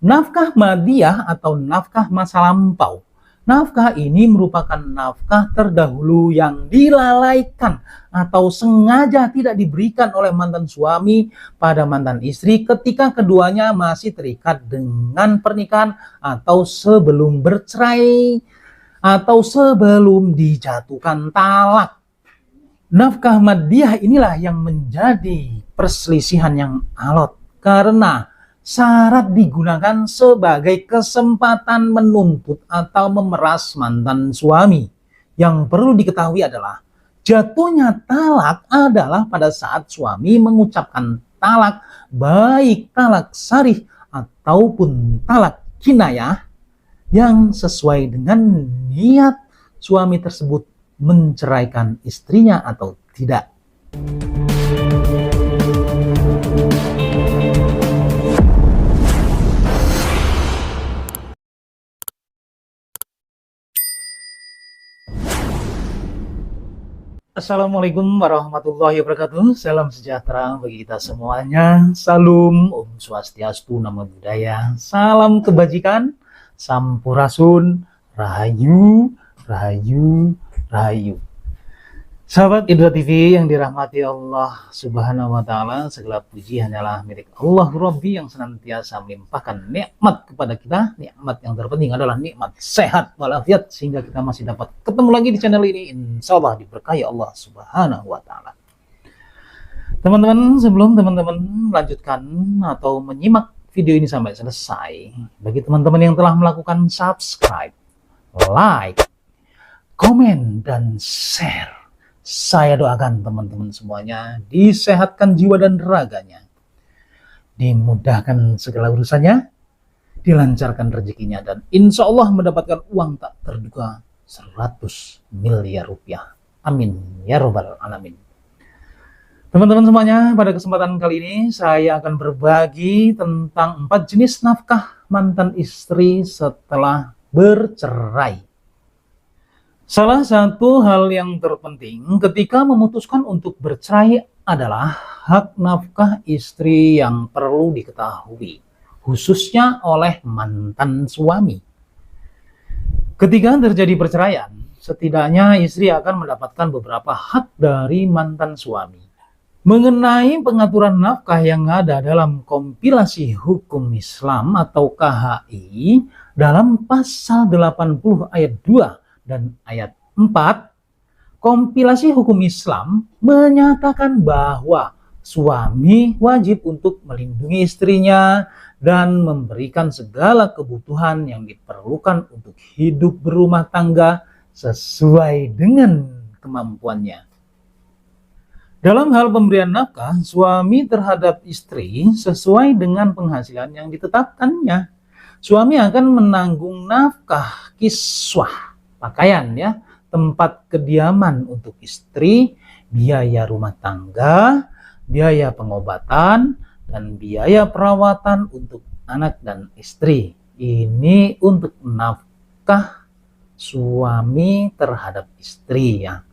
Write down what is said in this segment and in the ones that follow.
Nafkah madiyah atau nafkah masa lampau. Nafkah ini merupakan nafkah terdahulu yang dilalaikan atau sengaja tidak diberikan oleh mantan suami pada mantan istri ketika keduanya masih terikat dengan pernikahan atau sebelum bercerai atau sebelum dijatuhkan talak. Nafkah madiyah inilah yang menjadi perselisihan yang alot karena syarat digunakan sebagai kesempatan menuntut atau memeras mantan suami. Yang perlu diketahui adalah jatuhnya talak adalah pada saat suami mengucapkan talak, baik talak sarih ataupun talak kinayah, yang sesuai dengan niat suami tersebut menceraikan istrinya atau tidak. Assalamualaikum warahmatullahi wabarakatuh. Salam sejahtera bagi kita semuanya. Salam Om Swastiastu, Namo Buddhaya. Salam kebajikan, Sampurasun, Rahayu, Rahayu, Rahayu. Sahabat Idra TV yang dirahmati Allah Subhanahu wa Ta'ala, segala puji hanyalah milik Allah Rabbi yang senantiasa melimpahkan nikmat kepada kita. Nikmat yang terpenting adalah nikmat sehat walafiat, sehingga kita masih dapat ketemu lagi di channel ini. Insya Allah diberkahi Allah Subhanahu wa Ta'ala. Teman-teman, sebelum teman-teman melanjutkan atau menyimak video ini sampai selesai, bagi teman-teman yang telah melakukan subscribe, like, komen, dan share, saya doakan teman-teman semuanya disehatkan jiwa dan raganya, dimudahkan segala urusannya, dilancarkan rezekinya, dan insya Allah mendapatkan uang tak terduga 100 miliar rupiah. Amin ya robbal alamin. Teman-teman semuanya, pada kesempatan kali ini saya akan berbagi tentang 4 jenis nafkah mantan istri setelah bercerai. Salah satu hal yang terpenting ketika memutuskan untuk bercerai adalah hak nafkah istri yang perlu diketahui, khususnya oleh mantan suami. Ketika terjadi perceraian, setidaknya istri akan mendapatkan beberapa hak dari mantan suami. Mengenai pengaturan nafkah yang ada dalam kompilasi hukum Islam atau KHI dalam pasal 80 ayat 2 dan ayat 4, kompilasi hukum Islam menyatakan bahwa suami wajib untuk melindungi istrinya dan memberikan segala kebutuhan yang diperlukan untuk hidup berumah tangga sesuai dengan kemampuannya. Dalam hal pemberian nafkah, suami terhadap istri sesuai dengan penghasilan yang ditetapkannya. Suami akan menanggung nafkah kiswah, pakaian ya, tempat kediaman untuk istri, biaya rumah tangga, biaya pengobatan, dan biaya perawatan untuk anak dan istri. Ini untuk nafkah suami terhadap istri ya.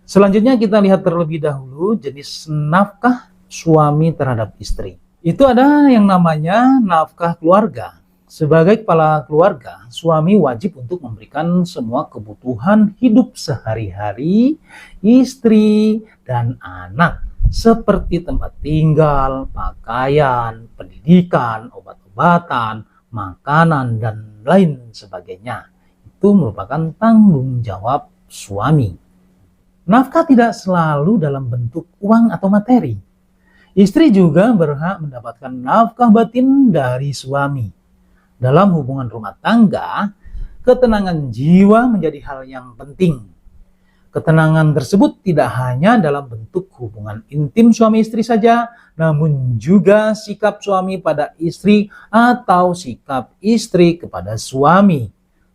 Selanjutnya kita lihat terlebih dahulu jenis nafkah suami terhadap istri. Itu ada yang namanya nafkah keluarga. Sebagai kepala keluarga, suami wajib untuk memberikan semua kebutuhan hidup sehari-hari istri dan anak, seperti tempat tinggal, pakaian, pendidikan, obat-obatan, makanan, dan lain sebagainya. Itu merupakan tanggung jawab suami. Nafkah tidak selalu dalam bentuk uang atau materi. Istri juga berhak mendapatkan nafkah batin dari suami. Dalam hubungan rumah tangga, ketenangan jiwa menjadi hal yang penting. Ketenangan tersebut tidak hanya dalam bentuk hubungan intim suami istri saja, namun juga sikap suami pada istri atau sikap istri kepada suami.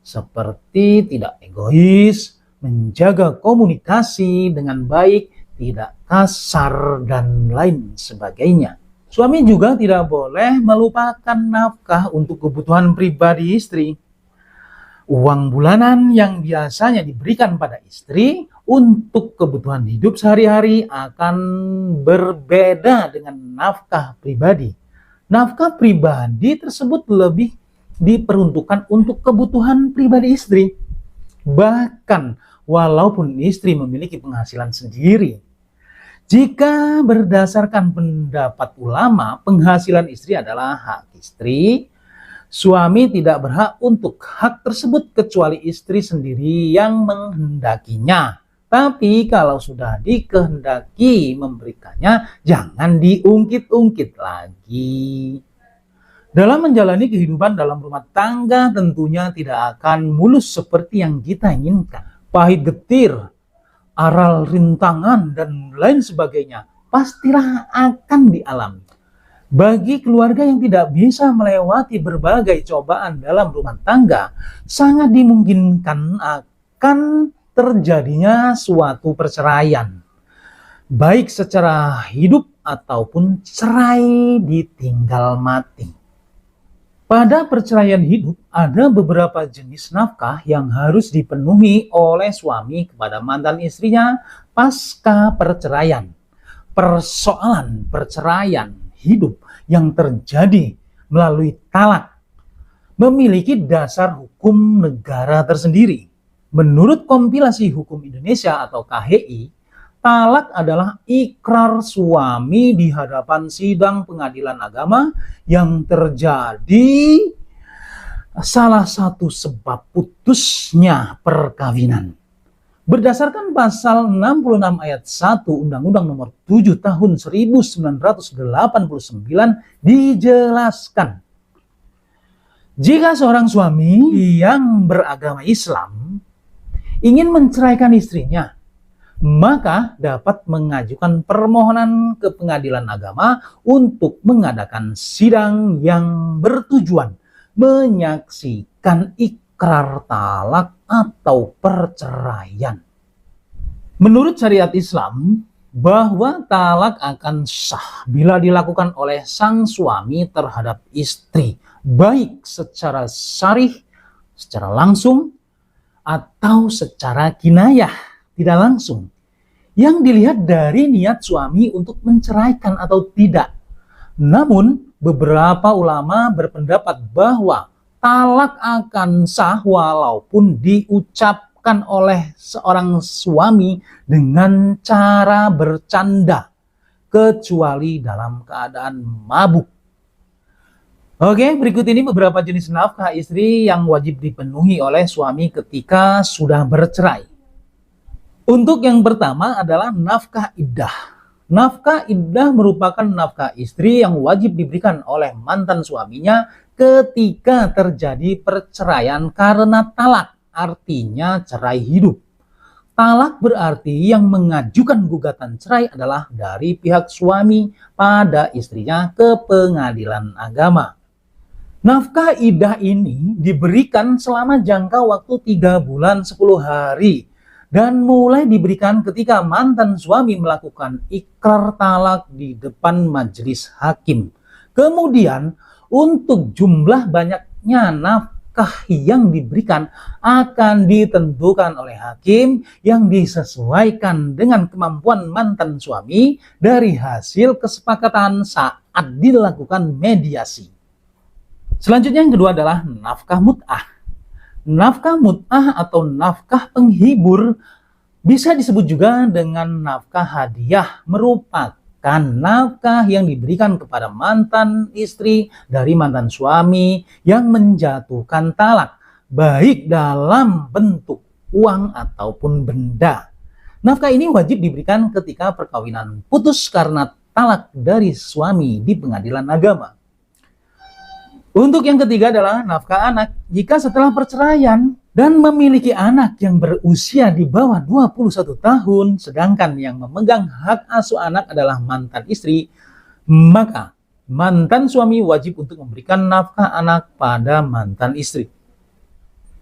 Seperti tidak egois, menjaga komunikasi dengan baik, tidak kasar, dan lain sebagainya. Suami juga tidak boleh melupakan nafkah untuk kebutuhan pribadi istri. Uang bulanan yang biasanya diberikan pada istri untuk kebutuhan hidup sehari-hari akan berbeda dengan nafkah pribadi. nafkah pribadi tersebut lebih diperuntukkan untuk kebutuhan pribadi istri. Bahkan walaupun istri memiliki penghasilan sendiri. Jika berdasarkan pendapat ulama, penghasilan istri adalah hak istri. Suami tidak berhak untuk hak tersebut kecuali istri sendiri yang menghendakinya. Tapi kalau sudah dikehendaki memberikannya, jangan diungkit-ungkit lagi. Dalam menjalani kehidupan dalam rumah tangga tentunya tidak akan mulus seperti yang kita inginkan. Pahit getir, aral rintangan, dan lain sebagainya pastilah akan dialami. Bagi keluarga yang tidak bisa melewati berbagai cobaan dalam rumah tangga, sangat dimungkinkan akan terjadinya suatu perceraian, baik secara hidup ataupun cerai ditinggal mati. Pada perceraian hidup, ada beberapa jenis nafkah yang harus dipenuhi oleh suami kepada mantan istrinya pasca perceraian. Persoalan perceraian hidup yang terjadi melalui talak memiliki dasar hukum negara tersendiri. Menurut kompilasi hukum Indonesia atau KHI, talak adalah ikrar suami di hadapan sidang pengadilan agama yang terjadi salah satu sebab putusnya perkawinan. Berdasarkan pasal 66 ayat 1 Undang-Undang Nomor 7 Tahun 1989 dijelaskan, jika seorang suami yang beragama Islam ingin menceraikan istrinya, maka dapat mengajukan permohonan ke pengadilan agama untuk mengadakan sidang yang bertujuan menyaksikan ikrar talak atau perceraian. Menurut syariat Islam, bahwa talak akan sah bila dilakukan oleh sang suami terhadap istri, baik secara syarih, secara langsung, atau secara kinayah, tidak langsung, yang dilihat dari niat suami untuk menceraikan atau tidak. Namun, beberapa ulama berpendapat bahwa talak akan sah walaupun diucapkan oleh seorang suami dengan cara bercanda, kecuali dalam keadaan mabuk. Oke, berikut ini beberapa jenis nafkah istri yang wajib dipenuhi oleh suami ketika sudah bercerai. Untuk yang pertama adalah nafkah iddah. Nafkah iddah merupakan nafkah istri yang wajib diberikan oleh mantan suaminya ketika terjadi perceraian karena talak, artinya cerai hidup. Talak berarti yang mengajukan gugatan cerai adalah dari pihak suami pada istrinya ke pengadilan agama. Nafkah iddah ini diberikan selama jangka waktu 3 bulan 10 hari. Dan mulai diberikan ketika mantan suami melakukan ikrar talak di depan majelis hakim. Kemudian untuk jumlah banyaknya nafkah yang diberikan akan ditentukan oleh hakim yang disesuaikan dengan kemampuan mantan suami dari hasil kesepakatan saat dilakukan mediasi. Selanjutnya yang kedua adalah nafkah mut'ah. Nafkah mut'ah atau nafkah penghibur bisa disebut juga dengan nafkah hadiah, merupakan nafkah yang diberikan kepada mantan istri dari mantan suami yang menjatuhkan talak, baik dalam bentuk uang ataupun benda. Nafkah ini wajib diberikan ketika perkawinan putus karena talak dari suami di pengadilan agama. Untuk yang ketiga adalah nafkah anak. Jika setelah perceraian dan memiliki anak yang berusia di bawah 21 tahun, sedangkan yang memegang hak asuh anak adalah mantan istri, maka mantan suami wajib untuk memberikan nafkah anak pada mantan istri.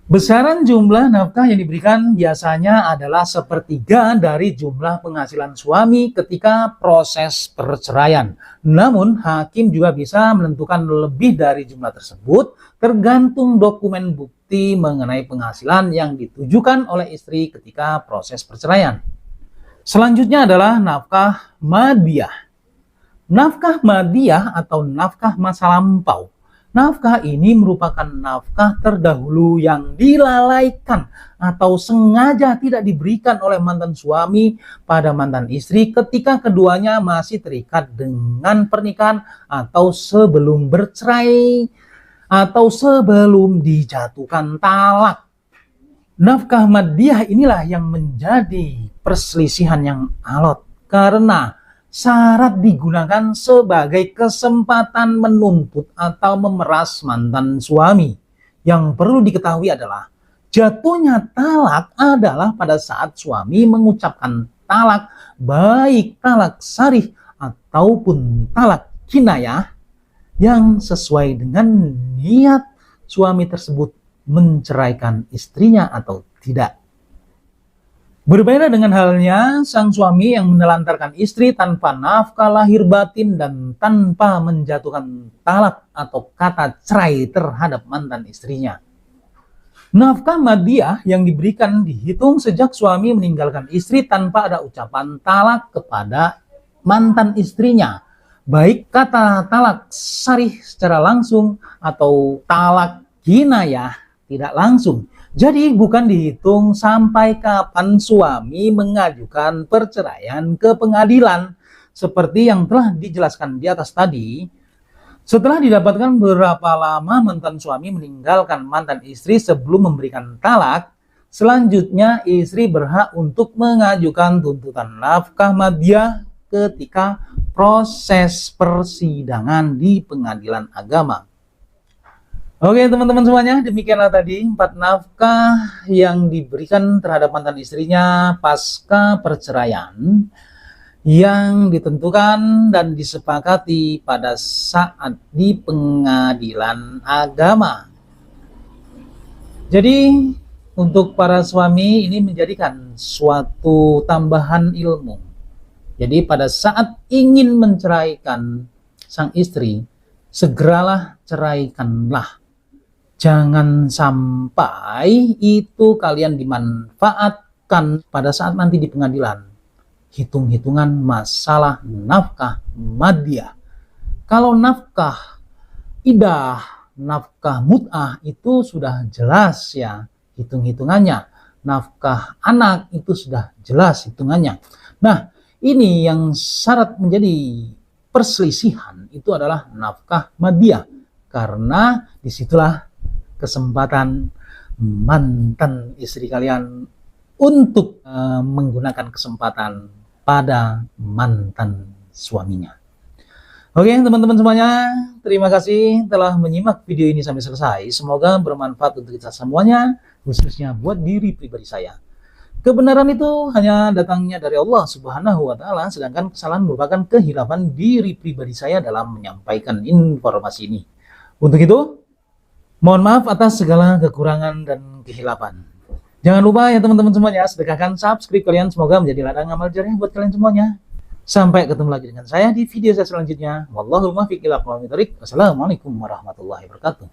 Besaran jumlah nafkah yang diberikan biasanya adalah sepertiga dari jumlah penghasilan suami ketika proses perceraian. Namun, hakim juga bisa menentukan lebih dari jumlah tersebut tergantung dokumen bukti mengenai penghasilan yang ditujukan oleh istri ketika proses perceraian. Selanjutnya adalah nafkah madiyah. Nafkah madiyah atau nafkah masa lampau. Nafkah ini merupakan nafkah terdahulu yang dilalaikan atau sengaja tidak diberikan oleh mantan suami pada mantan istri ketika keduanya masih terikat dengan pernikahan atau sebelum bercerai atau sebelum dijatuhkan talak. Nafkah madiyah inilah yang menjadi perselisihan yang alot karena syarat digunakan sebagai kesempatan menuntut atau memeras mantan suami. Yang perlu diketahui adalah jatuhnya talak adalah pada saat suami mengucapkan talak, baik talak sarih ataupun talak kinayah yang sesuai dengan niat suami tersebut menceraikan istrinya atau tidak. Berbeda dengan halnya sang suami yang menelantarkan istri tanpa nafkah lahir batin dan tanpa menjatuhkan talak atau kata cerai terhadap mantan istrinya. Nafkah madiyah yang diberikan dihitung sejak suami meninggalkan istri tanpa ada ucapan talak kepada mantan istrinya, baik kata talak sarih secara langsung atau talak kinayah tidak langsung. Jadi bukan dihitung sampai kapan suami mengajukan perceraian ke pengadilan. Seperti yang telah dijelaskan di atas tadi, setelah didapatkan berapa lama mantan suami meninggalkan mantan istri sebelum memberikan talak, selanjutnya istri berhak untuk mengajukan tuntutan nafkah madiyah ketika proses persidangan di pengadilan agama. Oke teman-teman semuanya, demikianlah tadi 4 nafkah yang diberikan terhadap mantan istrinya pasca perceraian yang ditentukan dan disepakati pada saat di pengadilan agama. Jadi untuk para suami ini menjadikan suatu tambahan ilmu. Jadi pada saat ingin menceraikan sang istri, segeralah ceraikanlah. Jangan sampai itu kalian dimanfaatkan pada saat nanti di pengadilan. Hitung-hitungan masalah nafkah madiyah. Kalau nafkah idah, nafkah mut'ah itu sudah jelas ya hitung-hitungannya. Nafkah anak itu sudah jelas hitungannya. Nah, ini yang syarat menjadi perselisihan itu adalah nafkah madiyah. Karena disitulah kesempatan mantan istri kalian untuk menggunakan kesempatan pada mantan suaminya. Oke teman-teman semuanya, terima kasih telah menyimak video ini sampai selesai. Semoga bermanfaat untuk kita semuanya, khususnya buat diri pribadi saya. Kebenaran itu hanya datangnya dari Allah Subhanahu wa Ta'ala, sedangkan kesalahan merupakan kehilafan diri pribadi saya dalam menyampaikan informasi ini. Untuk itu, mohon maaf atas segala kekurangan dan kehilafan. Jangan lupa ya teman-teman semuanya, sedekahkan subscribe kalian, semoga menjadi ladang amal jariah buat kalian semuanya. Sampai ketemu lagi dengan saya di video saya selanjutnya. Wallahul muwaffiq ila aqwamit thoriq. Wassalamualaikum warahmatullahi wabarakatuh.